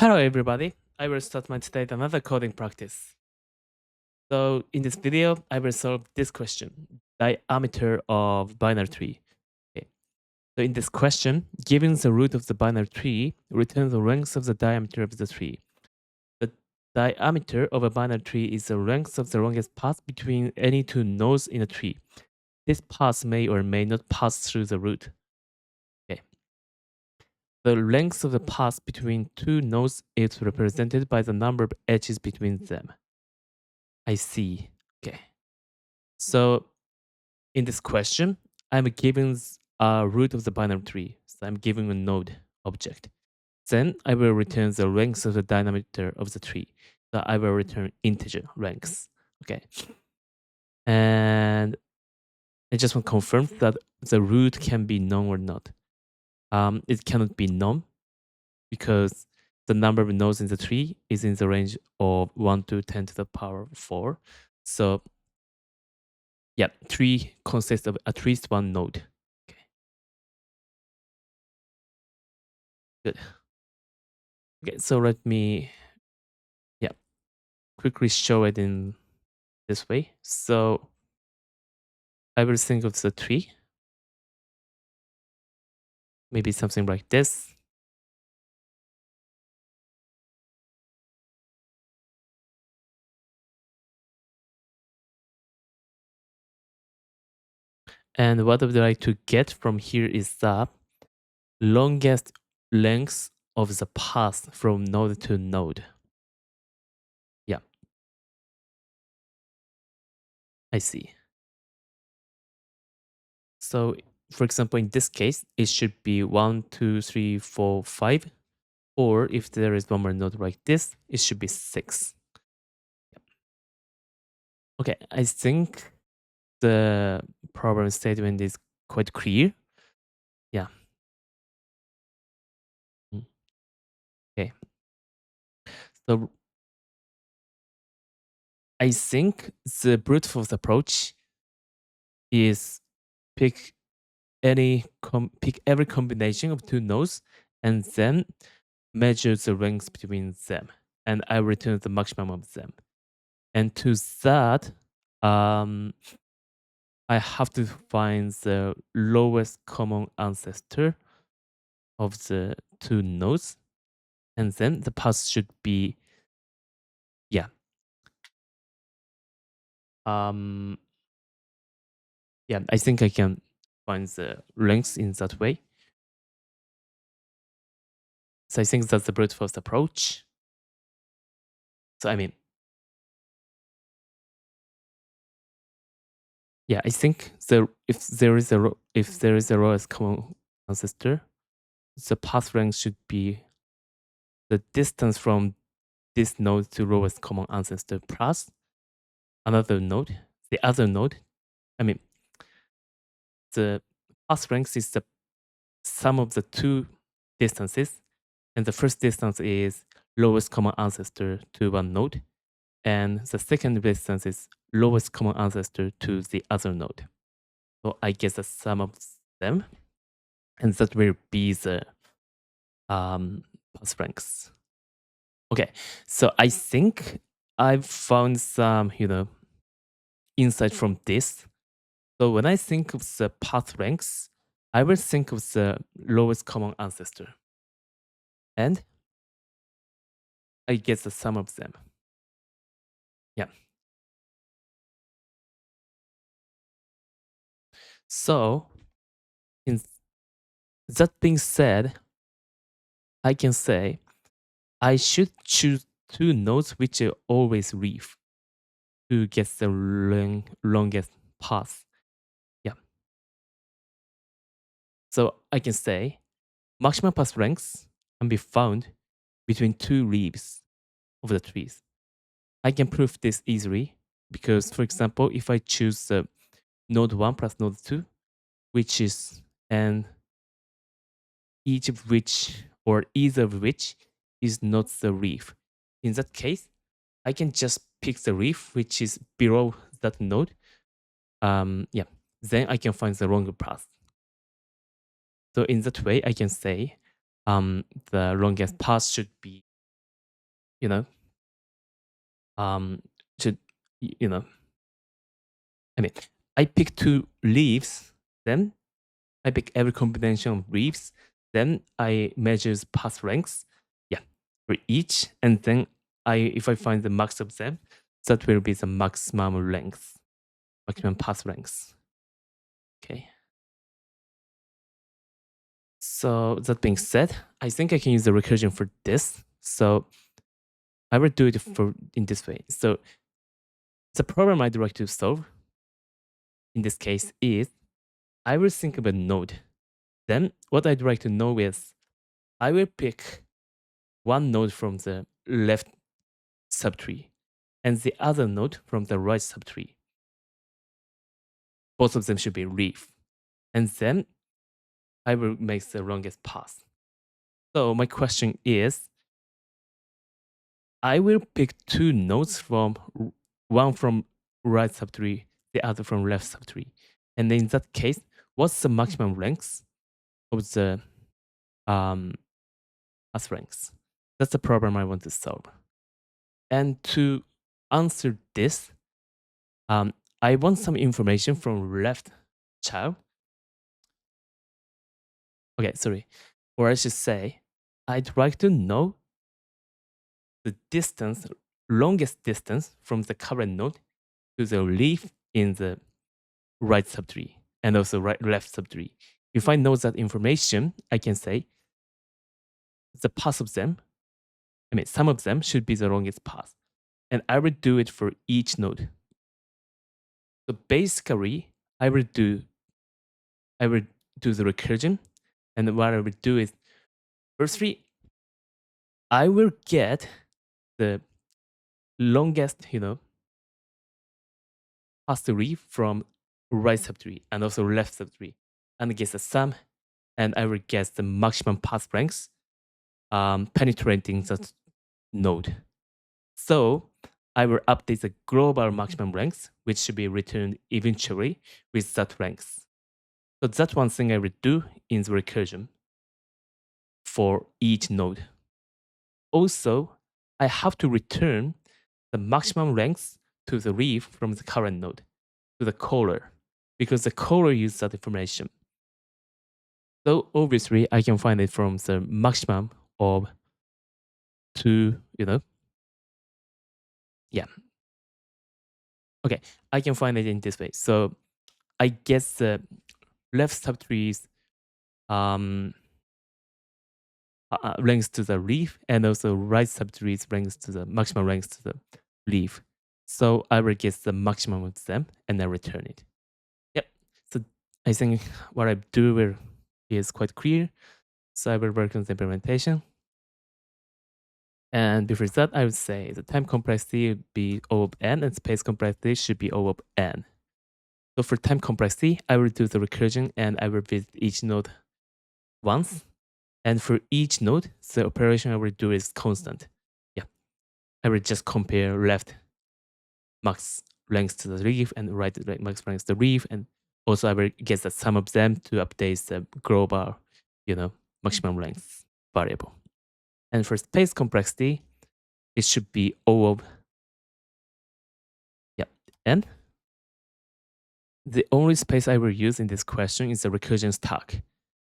Hello everybody, I will start my today another coding practice. So in this video, I will solve this question, diameter of binary tree. Okay. So in this question, given the root of the binary tree, return the length of the diameter of the tree. The diameter of a binary tree is the length of the longest path between any two nodes in a tree. This path may or may not pass through the root. Okay. The length of the path between two nodes is represented by the number of edges between them. I see. Okay. So in this question, I'm given a root of the binary tree. So I'm given a node object. Then I will return the length of the diameter of the tree. So I will return integer lengths. Okay. And I just want to confirm that the root can be known or not. It cannot be known because the number of nodes in the tree is in the range of 1 to 10 to the power 4. So yeah, tree consists of at least one node. Okay, good. Okay, so let me quickly show it in this way. So I will think of the tree, maybe something like this. And what I would like to get from here is the longest length of the path from node to node. Yeah, I see. So for example, in this case, it should be 1, 2, 3, 4, 5. Or if there is one more node like this, it should be 6. Okay, I think the problem statement is quite clear. Yeah. Okay. So I think the brute force approach is pick pick every combination of two nodes and then measure the length between them, and I return the maximum of them. And to that, I have to find the lowest common ancestor of the two nodes, and then the path should be um I think I can find the length in that way. So I think that's the brute force approach. So I mean, yeah, I think if there is a lowest common ancestor, the path length should be the distance from this node to lowest common ancestor plus another node. The other node, I mean, the path length is the sum of the two distances, and the first distance is lowest common ancestor to one node, and the second distance is lowest common ancestor to the other node. So I guess the sum of them, and that will be the path length. Okay, so I think I've found some, insight from this. So when I think of the path length, I will think of the lowest common ancestor, and I get the sum of them. Yeah. So, in that being said, I can say I should choose two nodes which are always leaf to get the longest path. Yeah. So I can say maximum path length can be found between two leaves of the trees. I can prove this easily because, for example, if I choose the node 1 plus node 2, which is and each of which or either of which is not the leaf. In that case, I can just pick the leaf which is below that node. Then I can find the longer path. So in that way, I can say the longest path should be you know, to, you know, I mean, I pick two leaves, then I pick every combination of leaves, then I measures path lengths, yeah, for each, and then if I find the max of them, that will be the maximum length, maximum path length. Okay. So that being said, I think I can use the recursion for this. So I will do it in this way. So the problem I'd like to solve in this case is I will think of a node. Then what I'd like to know is I will pick one node from the left subtree and the other node from the right subtree. Both of them should be leaf. And then I will make the longest path. So my question is, I will pick two nodes from one from right subtree, the other from left subtree. And in that case, what's the maximum length of the path length? That's the problem I want to solve. And to answer this, I want some information from left child. Okay, sorry. Or I should say, I'd like to know the distance, longest distance from the current node to the leaf in the right subtree and also left subtree. If I know that information, I can say the path of them, some of them should be the longest path. And I will do it for each node. So basically, I will do the recursion. And what I will do is, firstly, I will get the longest, path leaf from right subtree and also left subtree, and get the sum, and I will get the maximum path length penetrating that node. So I will update the global maximum length, which should be returned eventually with that length. So that's one thing I will do in the recursion for each node. Also, I have to return the maximum length to the leaf from the current node to the caller, because the caller uses that information. So obviously, I can find it from the maximum of two, yeah. Okay, I can find it in this way. So I guess the left subtree's length to the leaf, and also right subtree's length to the maximum length to the leaf. So I will get the maximum of them and then return it. Yep. So I think what I do is quite clear. So I will work on the implementation. And before that, I would say the time complexity would be O of n and space complexity should be O of n. So for time complexity, I will do the recursion and I will visit each node once. And for each node, the operation I will do is constant. Yeah. I will just compare left max length to the leaf and right max length to the leaf. And also I will get the sum of them to update the global, maximum length variable. And for space complexity, it should be O of n. The only space I will use in this question is the recursion stack.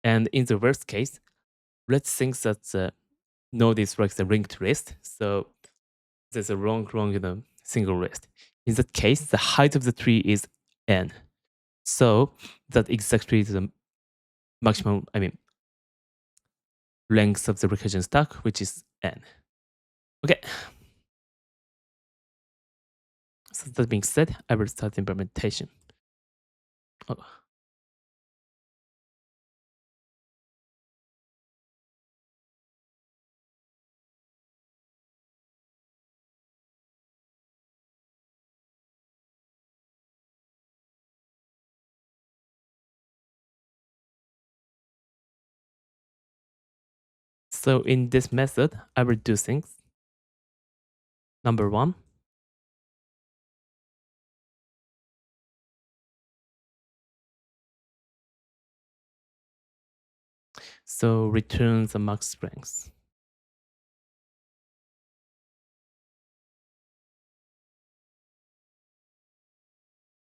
And in the worst case, let's think that the node is like the linked list. So there's a wrong, single list. In that case, the height of the tree is n. So that exactly is the maximum, length of the recursion stack, which is n. Okay. So that being said, I will start the implementation. Oh. So in this method, I will do things. Number one, so return the max length.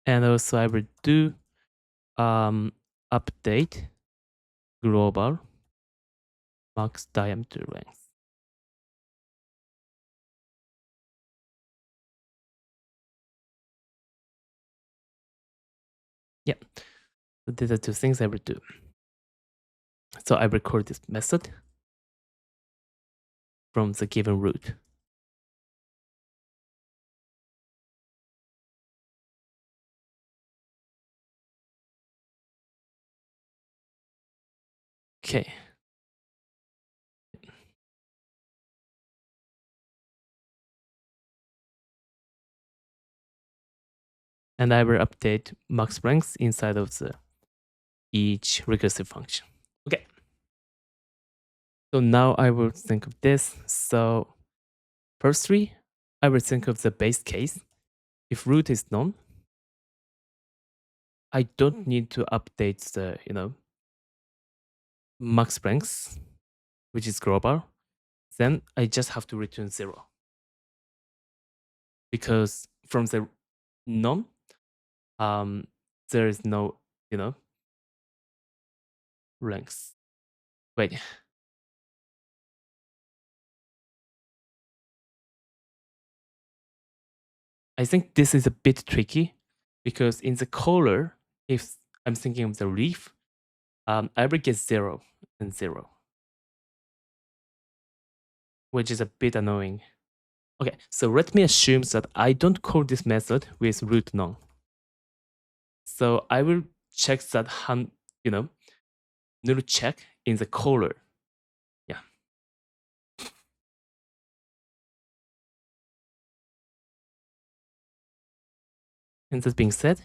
And also I will do update global max diameter length. Yeah, so these are two things I will do. So I record this method from the given root. Okay. And I will update max length inside of each recursive function. Okay. So now I will think of this. So firstly, I will think of the base case. If root is known, I don't need to update the, max length, which is global. Then I just have to return 0. Because from the known, there is no, length. Wait. I think this is a bit tricky because in the caller, if I'm thinking of the leaf, I will get 0 and 0, which is a bit annoying. Okay, so let me assume that I don't call this method with root known. So I will check that null check in the caller. Yeah. And that being said,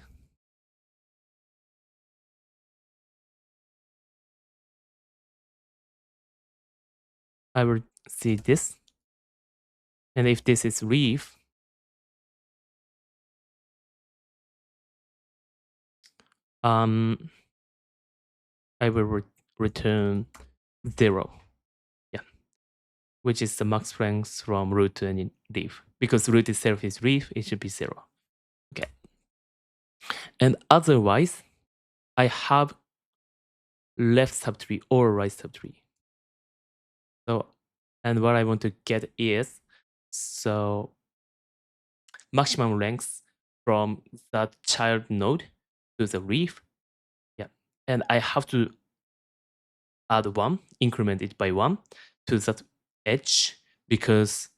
I will see this. And if this is leaf, I will return 0. Yeah. Which is the max length from root to any leaf. Because root itself is leaf, it should be 0. Okay. And otherwise, I have left subtree or right subtree. So, and what I want to get is, so maximum length from that child node to the leaf. Yeah. And I have to add 1, increment it by 1 to that edge because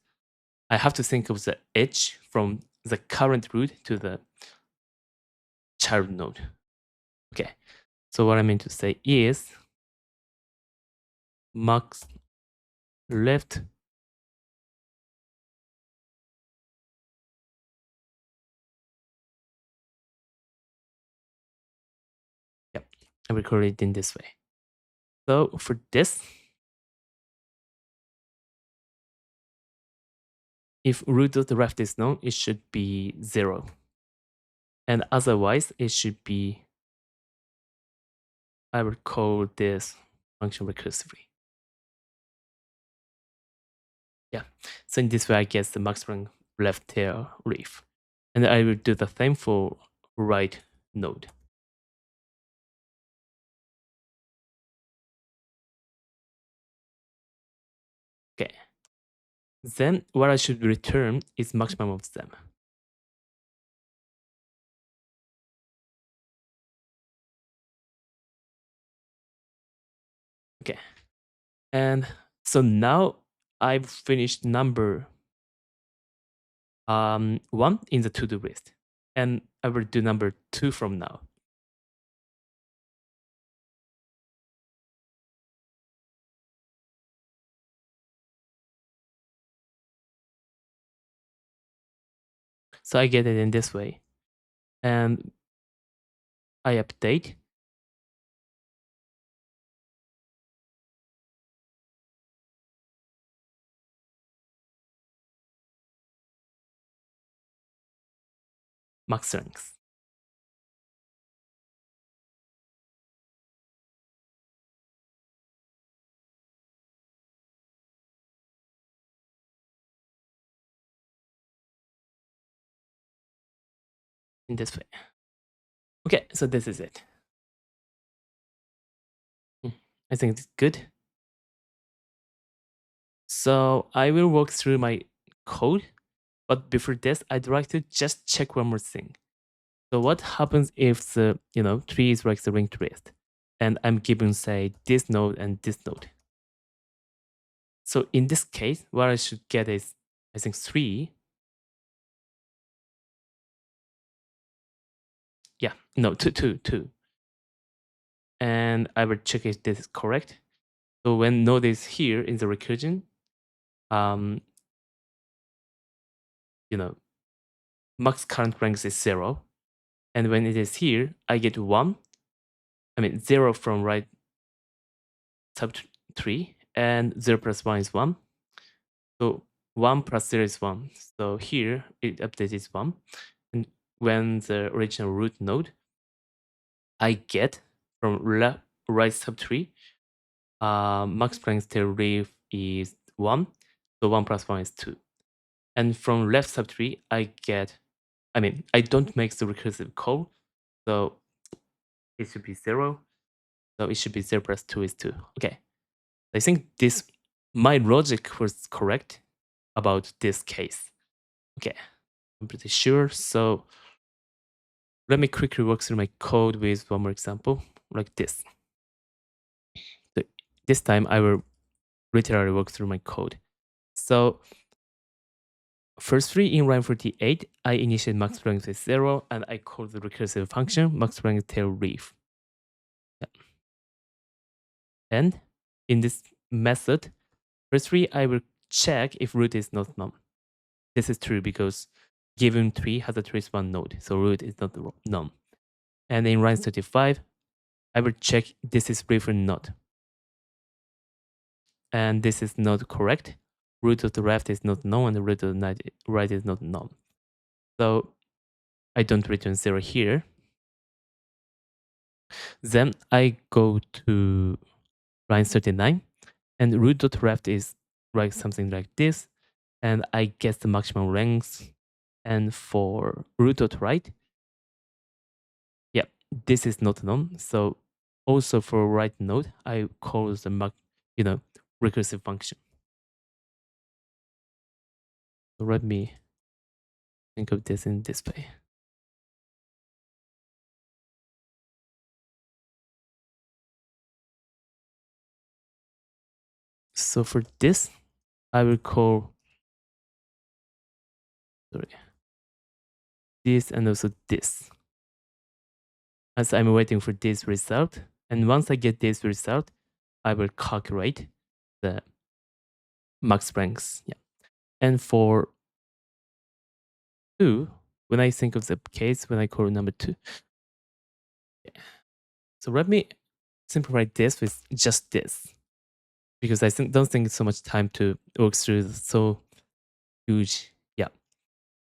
I have to think of the edge from the current root to the child node. Okay. So what I mean to say is max left Yep, I record it in this way. So for this, if root of the left is known, it should be 0. And otherwise, it should be, I will call this function recursively. Yeah, so in this way, I get the maximum left tail leaf. And I will do the same for right node. Okay. Then what I should return is maximum of them. Okay. And so now I've finished number 1 in the to-do list. And I will do number 2 from now. So I get it in this way. And I update. Max length. In this way. Okay, so this is it. I think it's good. So I will walk through my code, but before this, I'd like to just check one more thing. So what happens if the tree is like the linked list, and I'm given say this node and this node? So in this case, what I should get is I think 3. Yeah, no, 2. And I will check if this is correct. So when node is here in the recursion, um, max current rank is 0. And when it is here, I get 1. I mean 0 from right subtree, and 0 plus 1 is 1. So 1 plus 0 is 1. So here it updates 1. And when the original root node, I get from right subtree, max length tail leaf is 1. So 1 plus 1 is 2. And from left subtree, I don't make the recursive call. So it should be 0. So it should be 0 plus 2 is 2. Okay. I think my logic was correct about this case. Okay. I'm pretty sure. So let me quickly walk through my code with one more example, like this. So this time I will literally walk through my code. So firstly, in line 48, I initiate max length is 0, and I call the recursive function max length tail leaf. Yeah. And in this method, firstly, I will check if root is not none. This is true because given tree has at least one node, so root is not none. And in line 35, I will check this is leaf or not. And this is not correct. Root of the left is not known, and the root of the right is not known. So I don't return 0 here. Then I go to line 39, and root dot left is like something like this, and I get the maximum length. And for root dot right, yeah, this is not known. So also for right node, I call the recursive function. So let me think of this in this way. So for this, I will call this and also this, as I'm waiting for this result. And once I get this result, I will calculate the max length. Yeah. And for 2, when I think of the case when I call number 2, so let me simplify this with just this, because I don't think it's so much time to work through so huge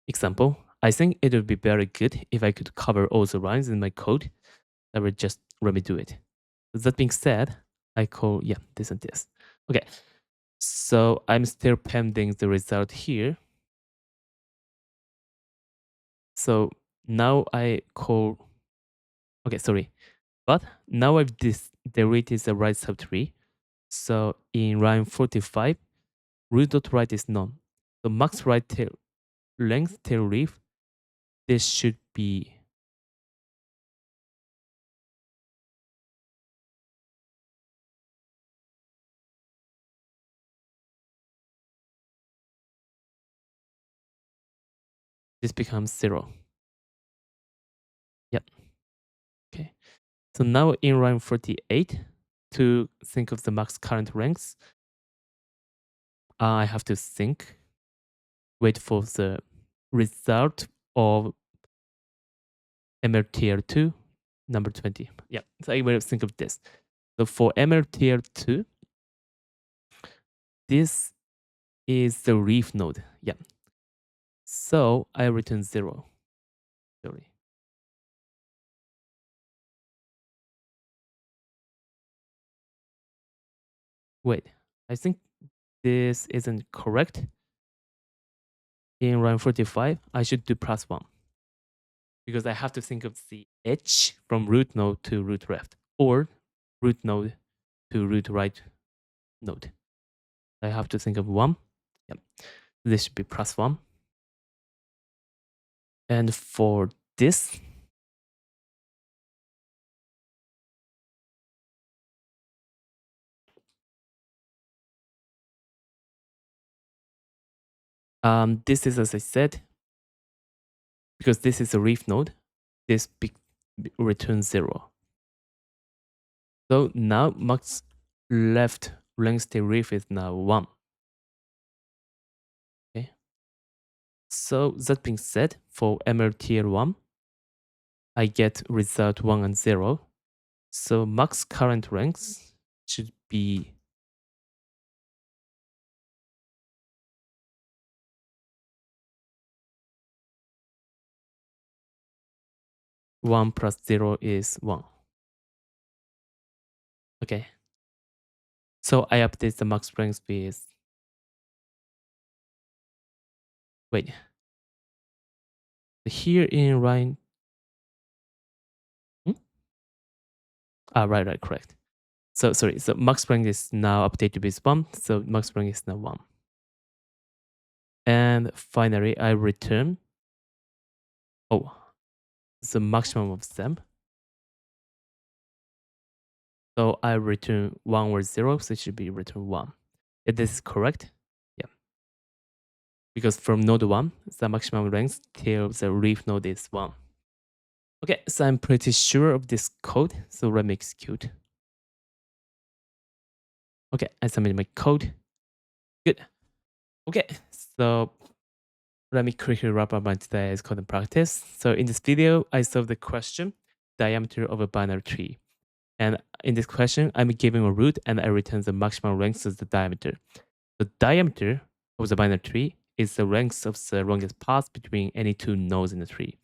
example. I think it would be very good if I could cover all the lines in my code. I would just let me do it. That being said, I call this and this. Okay, so I'm still pending the result here. So now I call, okay, sorry. But now I've deleted the right subtree. So in line 45, root dot right is none. So max right tail length tail leaf, this should be this becomes 0. Yep. Okay. So now in line 48, to think of the max current length, I have to wait for the result of MLTR2 number 20. Yeah, so I will think of this. So for MLTR2, this is the leaf node. Yeah. So I return 0. Sorry. Wait, I think this isn't correct. In line 45, I should do +1, because I have to think of the edge from root node to root left, or root node to root right node. I have to think of 1. Yep. This should be +1. And for this, this is, as I said, because this is a leaf node, this returns 0. So now max left length tail leaf is now 1. Okay. So that being said, for MLTL1, I get result 1 and 0. So max current length should be 1 plus 0 is 1. Okay. So I update the max length with, wait. Here in line, right, correct. So sorry, so max length is now updated with 1, so max length is now 1. And finally, I return, the maximum of them. So I return 1 or 0, so it should be return 1. If this is correct, yeah. Because from node 1, the maximum length till the leaf node is 1. Okay, so I'm pretty sure of this code, so let me execute. Okay, I submit my code. Good. Okay, so let me quickly wrap up my today's coding practice. So in this video, I solved the question, diameter of a binary tree. And in this question, I'm given a root and I return the maximum length of the diameter. The diameter of the binary tree is the length of the longest path between any two nodes in the tree.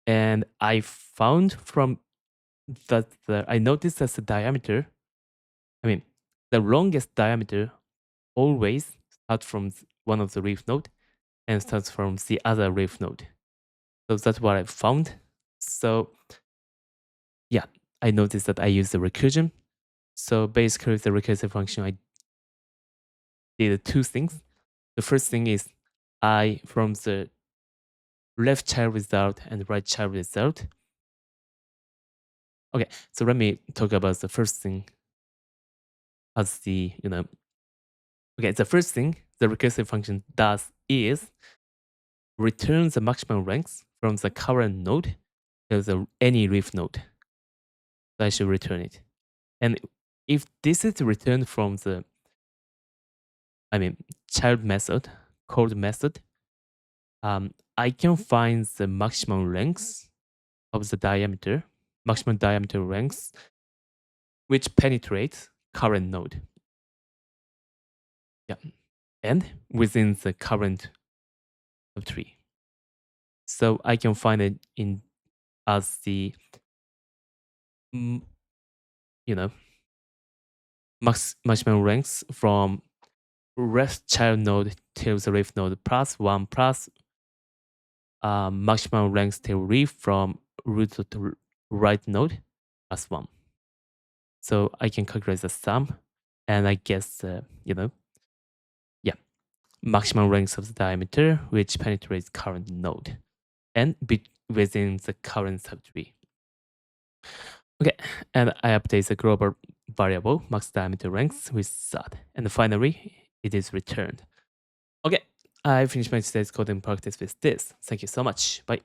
And I found from that I noticed that the diameter, the longest diameter always starts from one of the leaf node and starts from the other leaf node. So that's what I found. So yeah, I noticed that I use the recursion. So basically the recursive function, I did 2 things. The first thing is from the left child result and right child result. Okay, so let me talk about the first thing as the, okay, the first thing the recursive function does is return the maximum length from the current node to any leaf node. So I should return it. And if this is returned from the, child method, code method, I can find the maximum length of the diameter, maximum diameter length, which penetrates current node. Yeah, and within the current subtree. So I can find it in as the, maximum length from left child node till the leaf node plus 1 plus maximum length till leaf from root to right node plus 1. So I can calculate the sum and I guess, maximum length of the diameter which penetrates current node and within the current subtree. Okay, and I update the global variable max diameter length with that. And finally, it is returned. Okay, I finished my today's coding practice with this. Thank you so much. Bye.